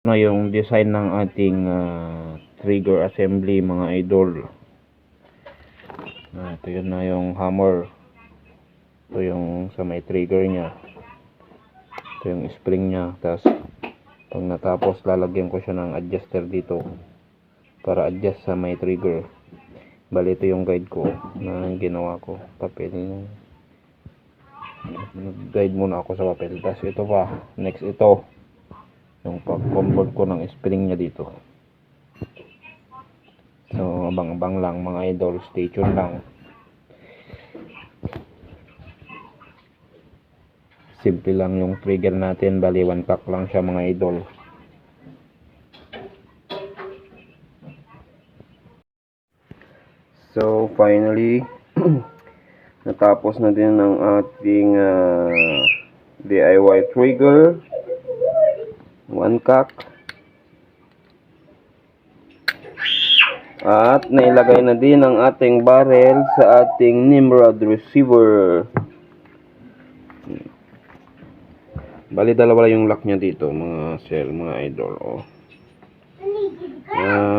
na yung design ng ating trigger assembly, mga idol. Ito yun na yung hammer. Ito yung sa may trigger nya. Ito yung spring nya. Tapos pag natapos, lalagyan ko siya ng adjuster dito para adjust sa may trigger. Bali, ito yung guide ko na ginawa ko. Papel. Nag-guide muna ako sa papel. Tapos ito pa. Next ito. Yung pag-convert ko ng spring nya dito. So, abang-abang lang mga idol. Stay tuned lang. Simple lang yung trigger natin. Bali, 1 pack lang siya mga idol. So, finally, natapos na din ang ating DIY trigger. 1 cock. At nailagay na din ang ating barrel sa ating Nimrod receiver. Bali, dalawa yung lock niya dito, mga sir, mga idol.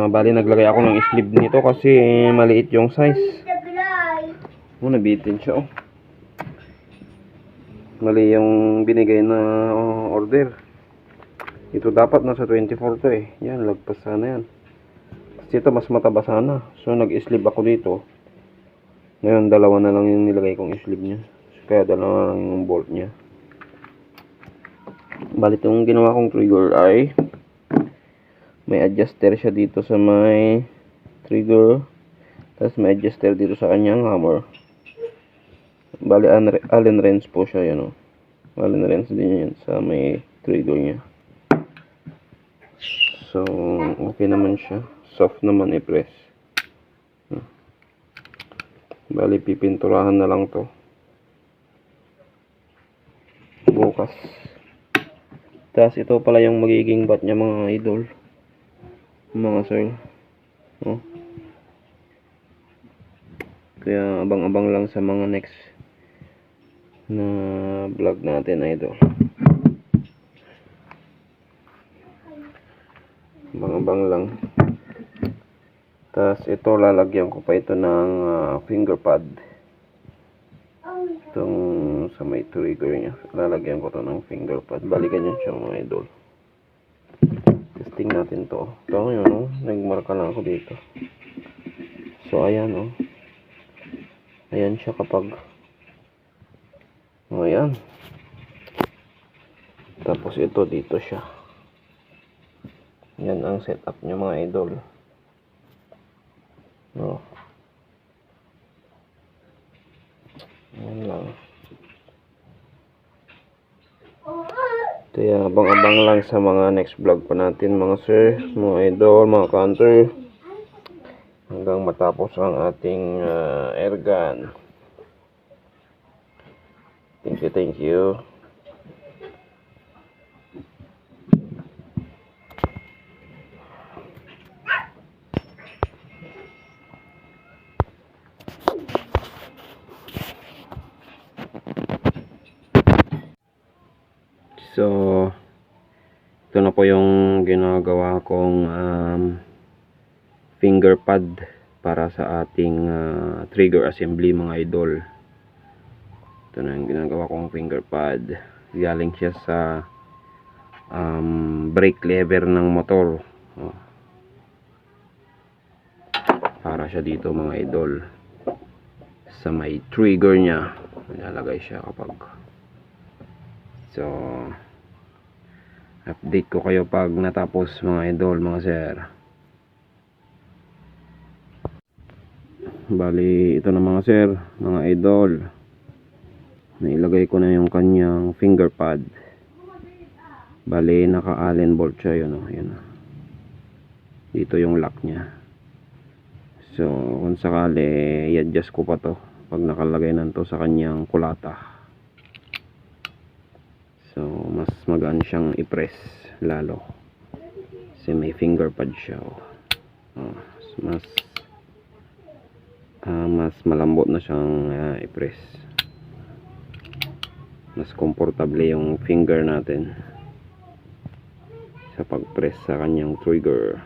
Bali, naglagay ako ng sleeve nito kasi maliit yung size. Nabitin siya, Mali yung binigay na order. Ito dapat nasa 24 to eh. Yan, lagpas sana yan. Kasi ito mas mataba sana. So, nag-sleeve ako dito. Ngayon, dalawa na lang yung nilagay kong sleeve niya. Kaya dalawa lang yung bolt niya. Bali, itong ginawa kong trigger ay may adjuster siya dito sa may trigger. Tapos may adjuster dito sa kanyang hammer. Bali, Allen wrench po siya, yan Allen wrench din yan sa may trigger niya. So, okay naman siya. Soft naman i-press. Bali, pipinturahan na lang to bukas. Tapos ito pala yung magiging bat niya mga idol, mga sir. Kaya abang-abang lang sa mga next na vlog natin, idol. Abang-abang lang. Tapos ito, lalagyan ko pa ito ng finger pad. Itong sa may trigger nya, lalagyan ko to ng finger pad. Balikan yan siya mga idol. Testing natin to. Ito yun, nagmarka lang ako dito. So ayan, ayan siya kapag ayan. Tapos ito dito siya. Yan ang setup nya mga idol. Yan lang. Kaya abang-abang lang sa mga next vlog pa natin mga sir, mga idol, mga counter. Hanggang matapos ang ating airgun. Thank you. So, ito na po yung ginagawa kong finger pad para sa ating trigger assembly mga idol. Ito na yung ginagawa kong finger pad. Galing siya sa brake lever ng motor. Para siya dito mga idol. Sa may trigger nya. Nilalagay siya kapag. So, update ko kayo pag natapos mga idol, mga sir. Bali, ito na mga sir, mga idol. Nailagay ko na yung kanyang finger pad. Bali, naka-allen bolt siya, yun. Dito yung lock niya. So, kung sakali, i-adjust ko pa to pag nakalagay na to sa kanyang kulata. So, mas magaan siyang i-press lalo. Kasi may finger pad siya. Mas malambot na siyang i-press. Mas komportable yung finger natin. sa pag-press sa kanyang trigger.